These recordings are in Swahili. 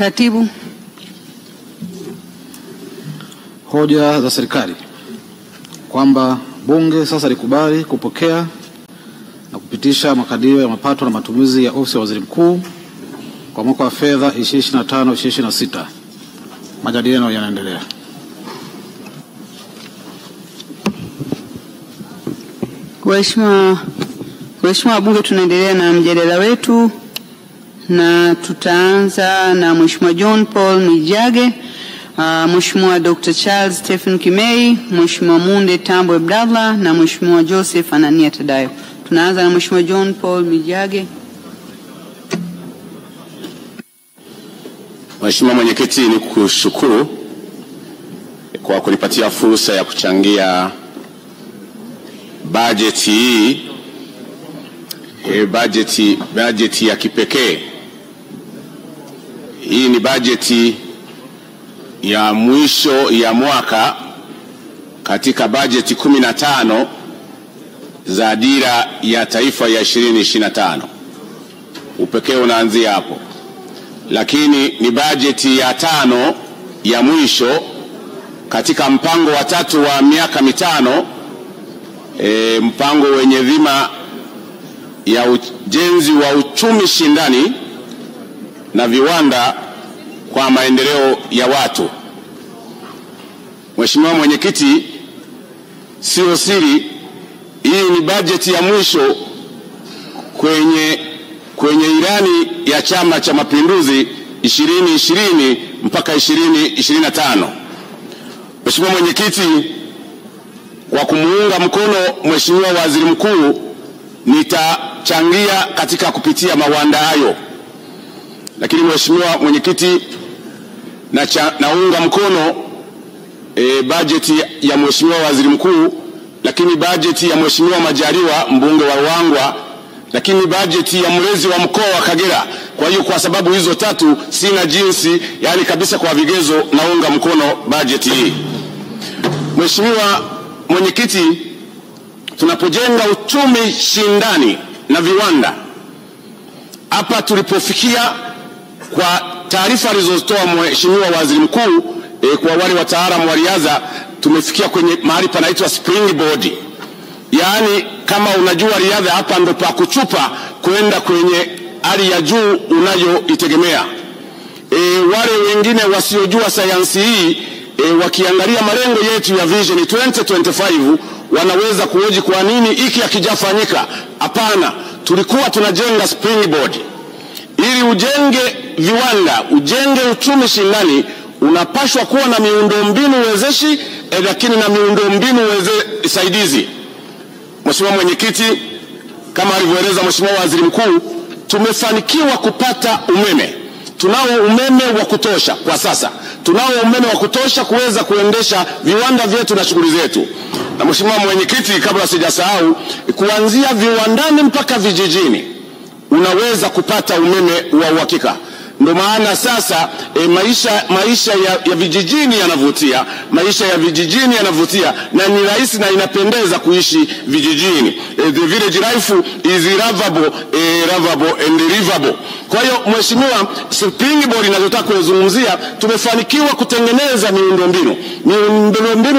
Katibu. Hoja za serikali kwamba Bunge sasa likubali kupokea na kupitisha makadirio ya mapato na matumizi ya ofisi ya Waziri Mkuu kwa mwaka wa fedha 2025/2026. Majadiliano yanaendelea. Waheshimiwa Bunge, tunaendelea na mjadala wetu na tutaanza na Mheshimiwa John Paul Mwijage, Mheshimiwa Dr. Charles Stephen Kimei, Mheshimiwa Munde Tambo Abdallah na Mheshimiwa Joseph Anania Tadayo. Tunaanza na Mheshimiwa John Paul Mwijage. Mheshimiwa Mwenyekiti, ni kushukuru kwa kunipatia fursa ya kuchangia bajeti hii, bajeti ya kipekee. Hii ni bajeti ya mwisho ya mwaka katika bajeti 15 za dira ya taifa ya 2025. Upekee unaanzia hapo. Lakini ni bajeti ya 5 ya mwisho katika mpango wa 3 wa miaka 5, mpango wenye dhima ya ujenzi wa uchumi shindani na viwanda kwa maendeleo ya watu. Mheshimiwa Mwenyekiti, sio siri, hii ni bajeti ya mwisho kwenye ilani ya Chama cha Mapinduzi 2020 mpaka 2025. Mheshimiwa Mwenyekiti, kwa kumuunga mkono Mheshimiwa Waziri Mkuu, nitachangia katika kupitia mawanda hayo. Lakini Mheshimiwa Mwenyekiti, naunga mkono bajeti ya Mheshimiwa Waziri Mkuu, lakini bajeti ya Mheshimiwa Majaliwa mbunge wa Ruangwa, lakini bajeti ya mlezi wa mkoa wa Kagera. Kwa hiyo kwa sababu hizo 3 sina jinsi, yani kabisa kwa vigezo naunga mkono bajeti hii. Mheshimiwa Mwenyekiti, tunapojenga uchumi shindani na viwanda, hapa tulipofikia kwa taarifa alizotoa Mheshimiwa Waziri Mkuu, kwa wale wataalamu wa riadha, tumefikia kwenye mahali panaitwa springboard. Yaani kama unajua riadha, hapa ndo pa kuchupa kwenda kwenye hali ya juu unayoitegemea. Wale wengine wasiojua sayansi hii, wakiangalia malengo yetu ya Vision 2025 wanaweza kuhoji kwa nini hiki hakijafanyika. Hapana, tulikuwa tunajenga springboard. Ili ujenge viwanda, ujenge uchumi shindani, unapaswa kuwa na miundombinu wezeshi, lakini na miundombinu saidizi. Mheshimiwa Mwenyekiti, kama alivyoeleza Mheshimiwa Waziri Mkuu, tumefanikiwa kupata umeme. Tunao umeme wa kutosha kwa sasa. Tunao umeme wa kutosha kuweza kuendesha viwanda vyetu na shughuli zetu. Na Mheshimiwa Mwenyekiti, kabla sijasahau, kuanzia viwandani mpaka vijijini unaweza kupata umeme wa uhakika. Ndio maana sasa maisha ya vijijini yanavutia, maisha ya vijijini yanavutia na ni rahisi na inapendeza kuishi vijijini. The village life is lovable and livable. Kwa hiyo Mheshimiwa, springboard ninayotaka kuzungumzia, tumefanikiwa kutengeneza miundombinu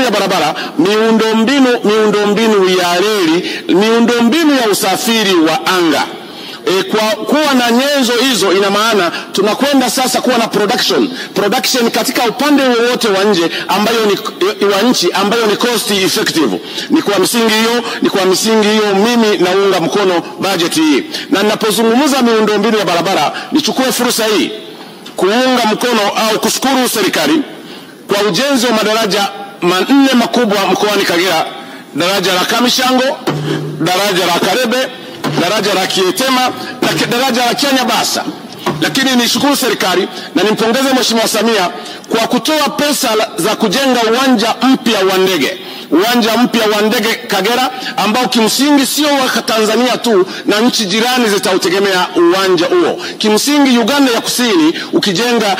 ya barabara, miundombinu ya reli, miundombinu ya usafiri wa anga. Kwa kuwa na nyenzo hizo, ina maana tunakwenda sasa kuwa na production katika upande wowote wa nje wa nchi ambayo ni cost effective. Ni kwa misingi hiyo mimi naunga mkono bajeti hii. Na ninapozungumza miundombinu ya barabara, nichukue fursa hii kuunga mkono au kushukuru serikali kwa ujenzi wa madaraja 4 makubwa mkoani Kagera: daraja la Kamishango, daraja la Karebe, daraja la Kietema na daraja la Kyanyabasa. Lakini nishukuru serikali na nimpongeze Mheshimiwa Samia kwa kutoa pesa za kujenga uwanja mpya wa ndege. uwanja mpya wa ndege Kagera ambao kimsingi sio wa Tanzania tu na nchi jirani zitautegemea uwanja huo. Kimsingi Uganda ya Kusini ukijenga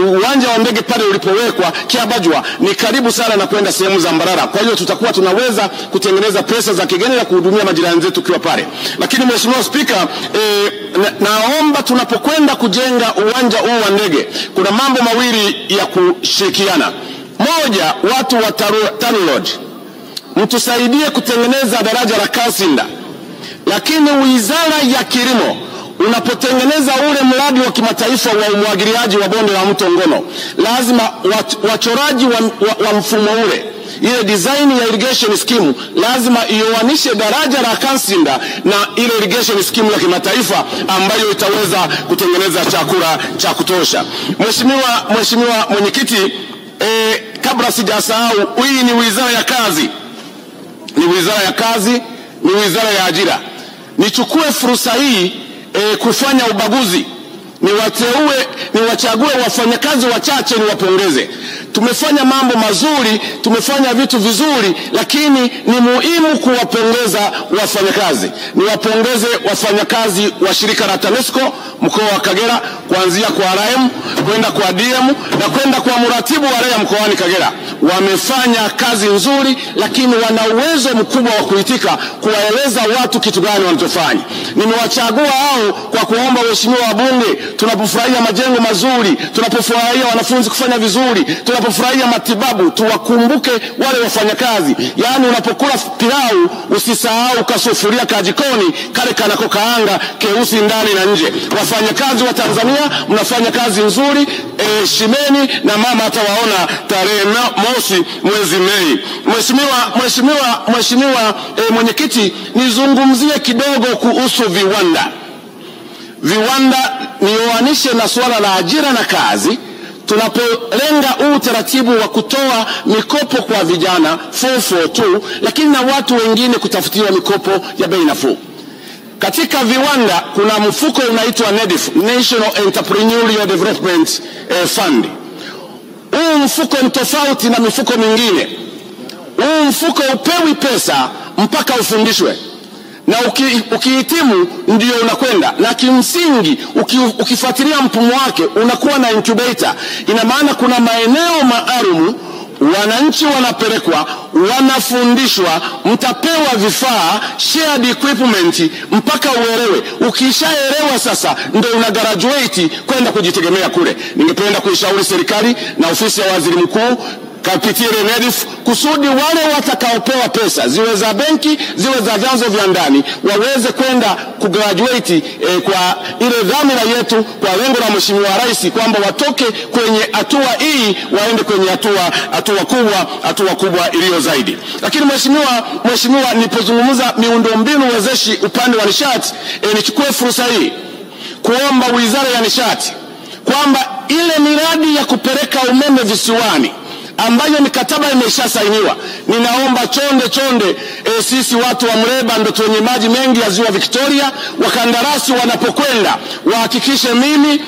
uwanja wa ndege pale ulipowekwa Kiabajwa ni karibu sana na kwenda sehemu za Mbarara. Kwa hiyo tutakuwa tunaweza kutengeneza pesa za kigeni na kuhudumia majirani zetu kwa pale. Lakini Mheshimiwa Spika, naomba tunapokwenda kujenga uwanja huu wa ndege kuna mambo mawili ya kushirikiana. Moja, watu wa TANROADS mtusaidie kutengeneza daraja la Kasinda. Lakini Wizara ya Kilimo unapotengeneza ule mradi wa kimataifa wa umwagiliaji wa bonde la mto Ngono, lazima wachoraji wa mfumo ule, ile design ya irrigation scheme lazima ioanishe daraja la Kasinda na ile irrigation scheme ya kimataifa ambayo itaweza kutengeneza chakula cha kutosha. Mheshimiwa Mwenyekiti, kabla sijasahau, hii ni wizara ya kazi. Ni wizara ya kazi, ni wizara ya ajira. Nichukue fursa hii kufanya ubaguzi. Niwachague wafanyakazi wachache niwapongeze. Tumefanya mambo mazuri, tumefanya vitu vizuri, lakini ni muhimu kuwapongeza wafanyakazi. Niwapongeze wafanyakazi wa shirika la TANESCO mkoa wa Kagera, kuanzia kwa RM kwenda kwa DM na kwenda kwa mratibu wa REA mkoani Kagera. Wamefanya kazi nzuri, lakini wana uwezo mkubwa wa kuitika kuwaeleza watu kitu gani wanachofanya. Nimewachagua hao kwa kuomba waheshimiwa wabunge, tunapofurahia majengo mazuri, tunapofurahia wanafunzi kufanya vizuri, tunapofurahia matibabu, tuwakumbuke wale wafanyakazi. Yaani unapokula pilau usisahau kasufuria ka jikoni kale kanako kaanga keusi ndani na nje. Wafanyakazi wa Tanzania mnafanya kazi nzuri, shimeni na mama atawaona tarehe mosi mwezi Mei. Mheshimiwa Mwenyekiti, nizungumzie kidogo kuhusu viwanda. Viwanda nioanishe na swala la ajira na kazi. Tunapolenga huu utaratibu wa kutoa mikopo kwa vijana 442, lakini na watu wengine kutafutiwa mikopo ya bei nafuu. Katika viwanda kuna mfuko unaitwa NEDF, National Entrepreneurial Development Fund. Huu mfuko ni tofauti na mifuko mingine. Huu mfuko upewi pesa mpaka ufundishwe, na ukihitimu ndio unakwenda. Na kimsingi ukifuatilia mfumo wake unakuwa na incubator. Ina maana kuna maeneo maalum wananchi wanapelekwa, wanafundishwa, mtapewa vifaa, shared equipment mpaka uelewe. Ukishaelewa sasa ndio una graduate kwenda kujitegemea kule. Ningependa kuishauri serikali na ofisi ya waziri mkuu kapitie NEDF kusudi wale watakaopewa pesa, ziwe za benki, ziwe za vyanzo vya ndani, waweze kwenda kugraduate kwa ile dhamira yetu, kwa lengo la Mheshimiwa Rais kwamba watoke kwenye hatua hii waende kwenye hatua kubwa iliyo zaidi. Lakini Mheshimiwa, nilipozungumza miundombinu wezeshi upande wa nishati, nichukue fursa hii kuomba Wizara ya Nishati kwamba ile miradi ya kupeleka umeme visiwani ambayo mikataba imeshasainiwa, ninaomba chonde sisi watu wa Mreba ndio wenye maji mengi ya Ziwa Victoria, wakandarasi wanapokwenda wahakikishe mimi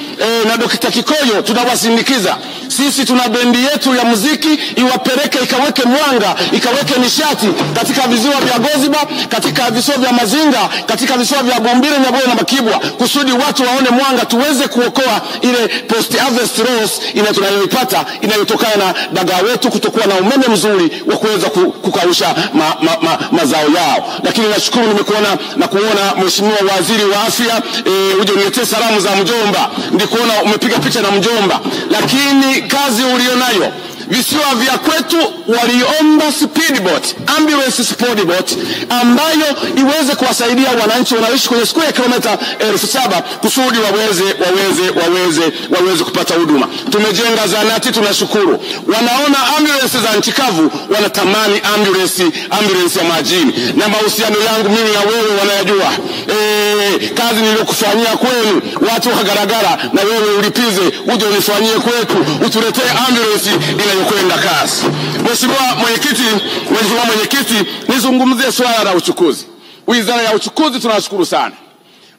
na Dr. Kikoyo tunawasindikiza. Sisi tuna bendi yetu ya muziki, iwapeleke ikaweke mwanga, ikaweke nishati katika visiwa vya Goziba, katika visiwa vya Mazinga, katika visiwa vya Gombile, Nyaboe na Makibwa, kusudi watu waone mwanga, tuweze kuokoa ile post harvest loss tunayoipata inayotokana na dagaa wetu kutokuwa na umeme mzuri wa kuweza kukausha mazao yao. Lakini nashukuru nimekuona na kuona Mheshimiwa Waziri wa Afya, uje uniletee salamu za mjomba. Ndikuona umepiga picha na mjomba, lakini kazi ulionayo visiwa vya kwetu waliomba speedboat, ambulance speedboat ambayo iweze kuwasaidia wananchi wanaishi kwenye square kilomita 7,000 kusudi waweze kupata huduma. Tumejenga zahanati, tunashukuru. Wanaona ambulance za nchi kavu, wanatamani ambulance ya majini. Na mahusiano yangu mimi na wewe wanayajua. Kazi niliyokufanyia kwenu watu wakagaragara, na wewe ulipize uje unifanyie kwetu, utuletee ambulance inayokwenda kasi. Mheshimiwa Mwenyekiti, nizungumzie swala la uchukuzi. Wizara ya Uchukuzi tunashukuru sana.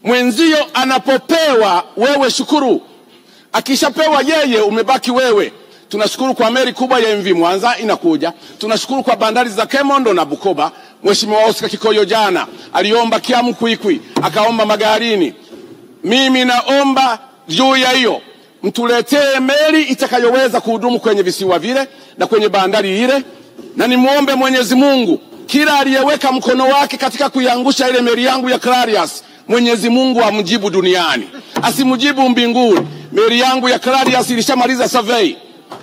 Mwenzio anapopewa wewe shukuru, akishapewa yeye umebaki wewe. Tunashukuru kwa meli kubwa ya MV Mwanza inakuja. Tunashukuru kwa bandari za Kemondo na Bukoba. Mheshimiwa Oscar Kikoyo jana aliomba Kiamu Kwikwi, akaomba Magarini. Mimi naomba juu ya hiyo mtuletee meli itakayoweza kuhudumu kwenye visiwa vile na kwenye bandari ile, na nimuombe Mwenyezi Mungu kila aliyeweka mkono wake katika kuiangusha ile meli yangu ya Clarius, Mwenyezi Mungu amjibu duniani, asimjibu mbinguni. Meli yangu ya Clarius ilishamaliza survey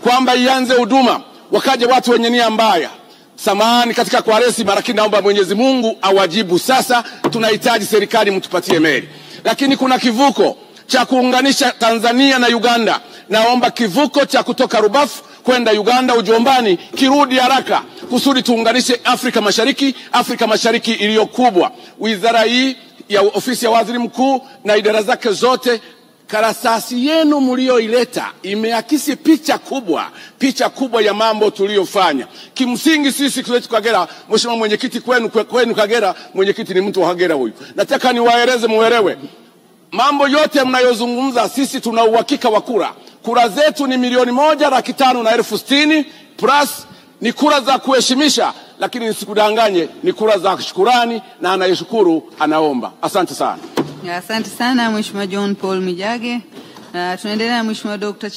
kwamba ianze huduma, wakaje watu wenye nia mbaya. Samahani katika Kwaresima, lakini naomba Mwenyezi Mungu awajibu sasa. Tunahitaji serikali mtupatie meli. Lakini kuna kivuko cha kuunganisha Tanzania na Uganda. Naomba kivuko cha kutoka Rubafu kwenda Uganda Ujombani kirudi haraka kusudi tuunganishe Afrika Mashariki iliyo kubwa. Wizara hii ya ofisi ya waziri mkuu na idara zake zote, karatasi yenu mlioileta imeakisi picha kubwa ya mambo tuliyofanya. Kimsingi sisi kwetu Kagera, Mheshimiwa Mwenyekiti, kwenu Kagera, mwenyekiti ni mtu wa Kagera huyu. Nataka niwaeleze muelewe. Mambo yote mnayozungumza sisi tuna uhakika wa kura. Kura zetu ni 1,560,000 plus ni kura za kuheshimisha, lakini nisikudanganye ni kura za shukrani, na anayeshukuru anaomba. Asante sana. Asante sana Mheshimiwa John Paul Mwijage. Tunaendelea na Mheshimiwa Dr.